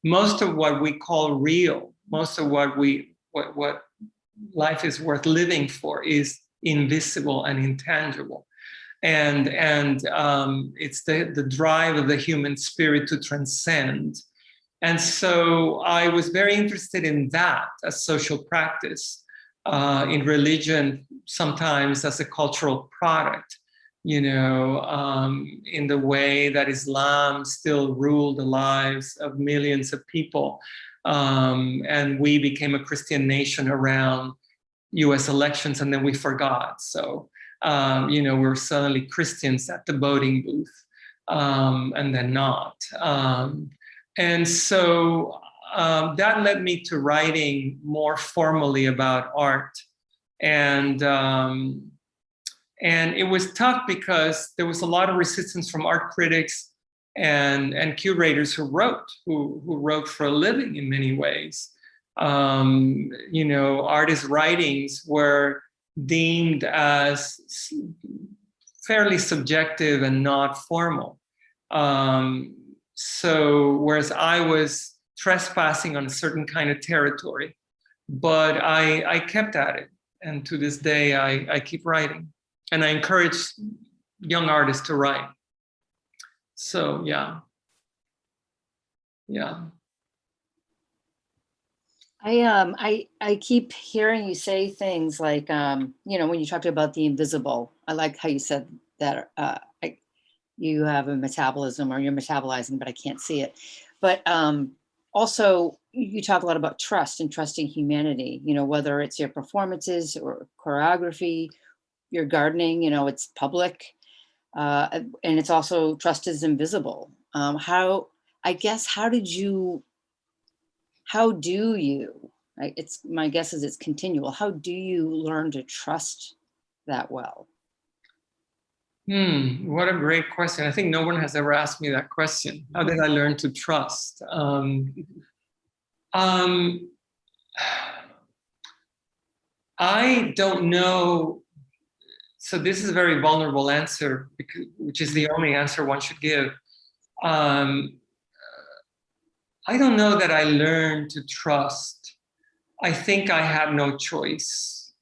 [SPEAKER 2] Most of what we call real, most of what life is worth living for is invisible and intangible. And it's the drive of the human spirit to transcend. And so I was very interested in that as social practice, in religion, sometimes as a cultural product, in the way that Islam still ruled the lives of millions of people. And we became a Christian nation around US elections, and then we forgot. So, we're suddenly Christians at the voting booth, and then not. And so that led me to writing more formally about art. And it was tough because there was a lot of resistance from art critics and curators who wrote for a living in many ways. Artists' writings were deemed as fairly subjective and not formal. So whereas I was trespassing on a certain kind of territory, but I kept at it. And to this day, I keep writing. And I encourage young artists to write. So, yeah.
[SPEAKER 1] I keep hearing you say things like, when you talked about the invisible, I like how you said that you have a metabolism, or you're metabolizing, but I can't see it. But also you talk a lot about trust and trusting humanity, whether it's your performances or choreography, your gardening, it's public. And it's also trust is invisible. How do you, it's my guess is it's continual. How do you learn to trust that well?
[SPEAKER 2] What a great question. I think no one has ever asked me that question. How did I learn to trust? I don't know. So this is a very vulnerable answer, which is the only answer one should give. I don't know that I learned to trust. I think I had no choice.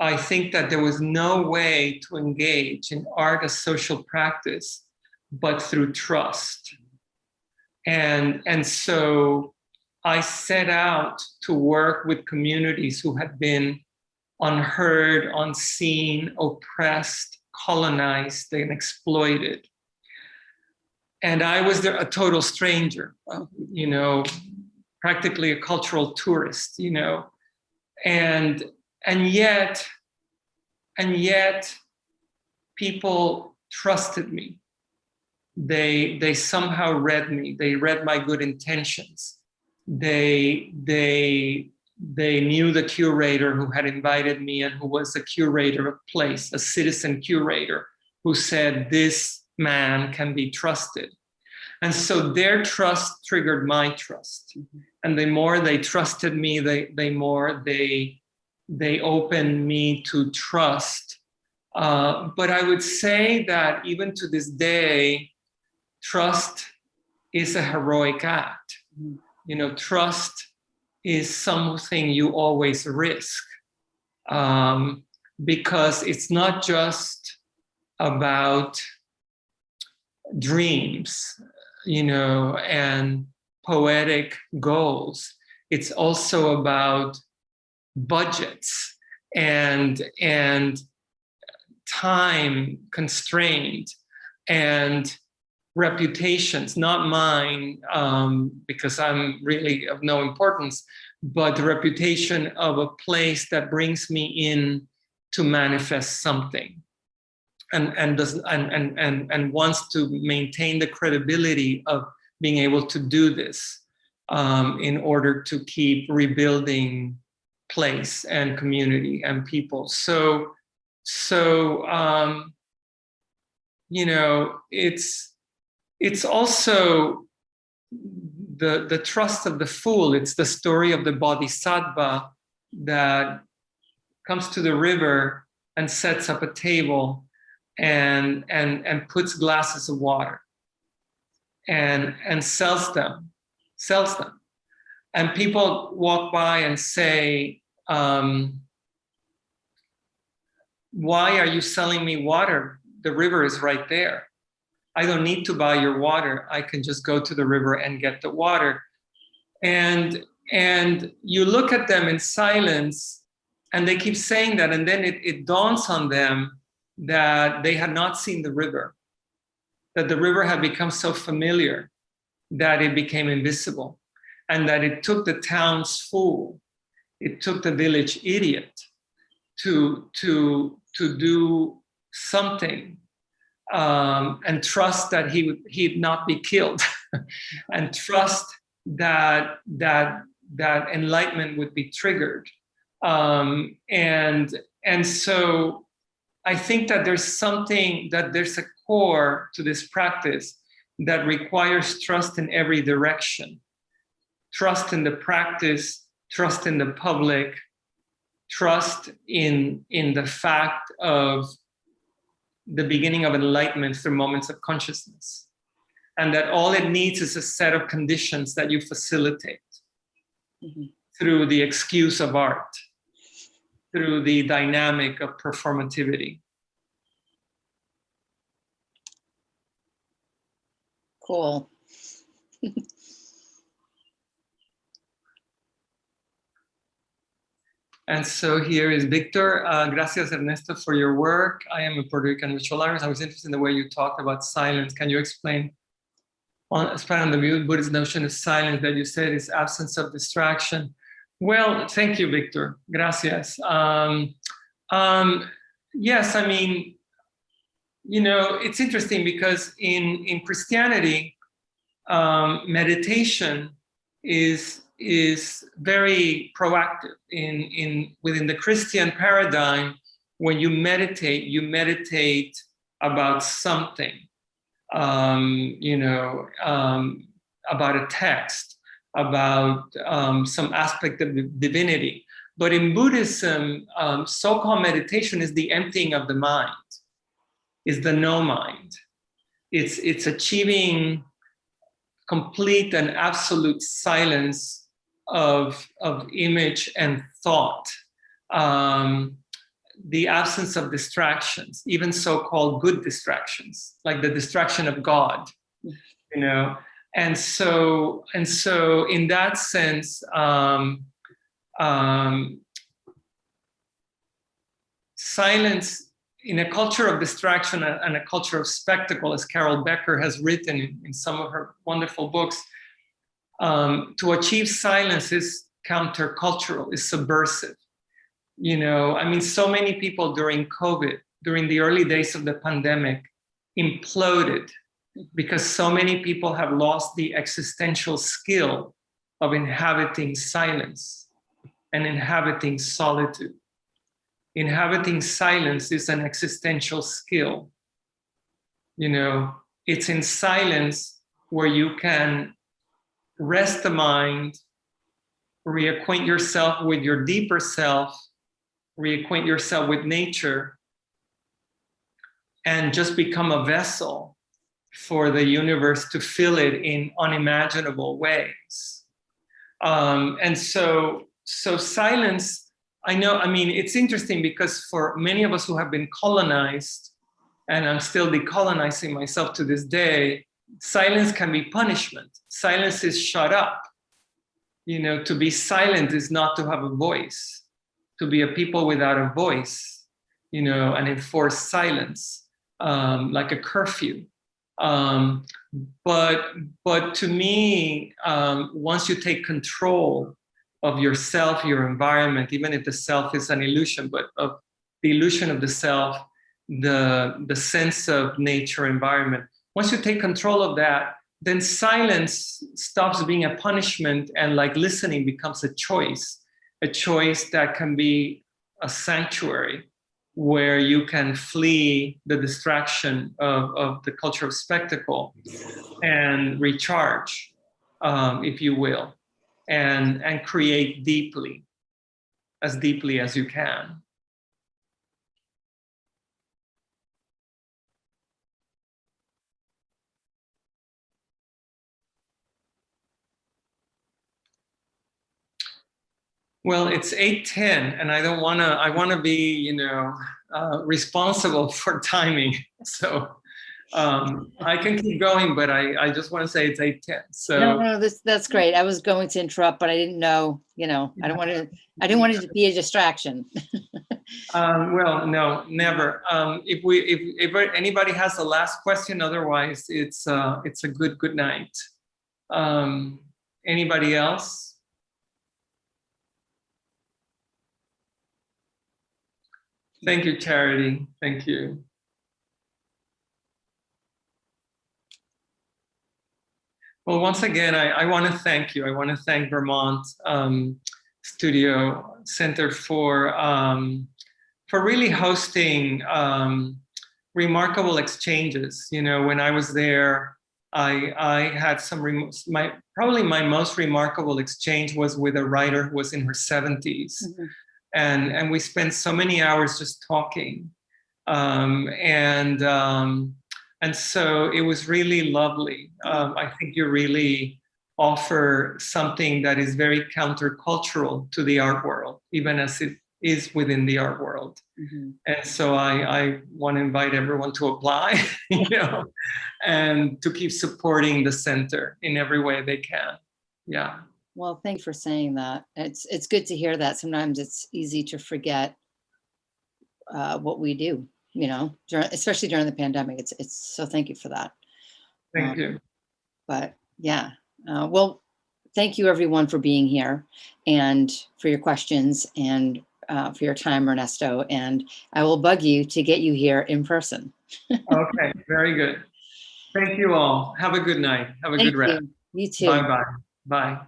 [SPEAKER 2] I think that there was no way to engage in art as social practice but through trust. And so I set out to work with communities who had been unheard, unseen, oppressed, colonized, and exploited. And I was there, a total stranger, practically a cultural tourist, and yet people trusted me. They somehow read me. They read my good intentions. They knew the curator who had invited me and who was a curator of place, a citizen curator who said, this man can be trusted. And so their trust triggered my trust. And the more they trusted me, the more they opened me to trust. But I would say that even to this day, trust is a heroic act. Trust is something you always risk, because it's not just about dreams, and poetic goals. It's also about budgets and time constraint and reputations, not mine, because I'm really of no importance, but the reputation of a place that brings me in to manifest something, and wants to maintain the credibility of being able to do this, in order to keep rebuilding place and community and people. So So, you know, it's also the trust of the fool. It's the story of the bodhisattva that comes to the river and sets up a table and puts glasses of water and sells them. And people walk by and say, why are you selling me water? The river is right there. I don't need to buy your water. I can just go to the river and get the water. And you look at them in silence, and they keep saying that. And then it dawns on them that they had not seen the river, that the river had become so familiar that it became invisible, and that it took the town's fool, it took the village idiot to do something, and trust that he'd not be killed, and trust that enlightenment would be triggered. And so I think that there's a core to this practice that requires trust in every direction. Trust in the practice, trust in the public, trust in the fact of the beginning of enlightenment through moments of consciousness. And that all it needs is a set of conditions that you facilitate through the excuse of art, through the dynamic of performativity.
[SPEAKER 1] Cool.
[SPEAKER 2] And so here is Victor. Gracias, Ernesto, for your work. I am a Puerto Rican visual artist. I was interested in the way you talked about silence. Can you explain on the Buddhist notion of silence that you said is absence of distraction? Well, thank you, Victor. Gracias. Yes, I mean, you know, it's interesting because in Christianity, meditation is very proactive. Within the Christian paradigm, when you meditate about something, you know, about a text, about some aspect of the divinity. But in Buddhism, so-called meditation is the emptying of the mind, is the no mind. It's achieving complete and absolute silence of image and thought, the absence of distractions, even so-called good distractions, like the distraction of God, you know. And so in that sense, silence in a culture of distraction and a culture of spectacle, as Carol Becker has written in some of her wonderful books, to achieve silence is countercultural, is subversive. You know, I mean, so many people during COVID, during the early days of the pandemic, imploded because so many people have lost the existential skill of inhabiting silence and inhabiting solitude. Inhabiting silence is an existential skill. You know, it's in silence where you can rest the mind, reacquaint yourself with your deeper self, reacquaint yourself with nature, and just become a vessel for the universe to fill it in unimaginable ways. And so silence, I know, I mean, it's interesting because for many of us who have been colonized, and I'm still decolonizing myself to this day, silence can be punishment. Silence is shut up. You know, to be silent is not to have a voice. To be a people without a voice, you know, and enforce silence, like a curfew. But to me, once you take control of yourself, your environment, even if the self is an illusion, but of the illusion of the self, the sense of nature, environment, once you take control of that, then silence stops being a punishment, and like listening becomes a choice that can be a sanctuary, where you can flee the distraction of the culture of spectacle and recharge, if you will, and create deeply as you can. Well, it's 8:10, and I don't want to. I want to be, responsible for timing. So I can keep going, but I just want to say it's 8:10. So
[SPEAKER 1] no, that's great. I was going to interrupt, but I didn't know. I don't want to. I didn't want it to be a distraction.
[SPEAKER 2] Well, no, never. If anybody has the last question, otherwise it's a good night. Anybody else? Thank you, Charity. Thank you. Well, once again, I want to thank you. I want to thank Vermont Studio Center for really hosting remarkable exchanges. When I was there, I had probably my most remarkable exchange was with a writer who was in her 70s. Mm-hmm. And we spent so many hours just talking. And so it was really lovely. I think you really offer something that is very countercultural to the art world, even as it is within the art world. Mm-hmm. And so I want to invite everyone to apply, and to keep supporting the center in every way they can. Yeah.
[SPEAKER 1] Well, thanks for saying that. It's good to hear that. Sometimes it's easy to forget what we do, especially during the pandemic. It's so thank you for that.
[SPEAKER 2] Thank you.
[SPEAKER 1] But yeah, well, thank you everyone for being here and for your questions and for your time, Ernesto. And I will bug you to get you here in person.
[SPEAKER 2] Okay, very good. Thank you all. Have a good night. Have a good rest.
[SPEAKER 1] You too.
[SPEAKER 2] Bye-bye. Bye.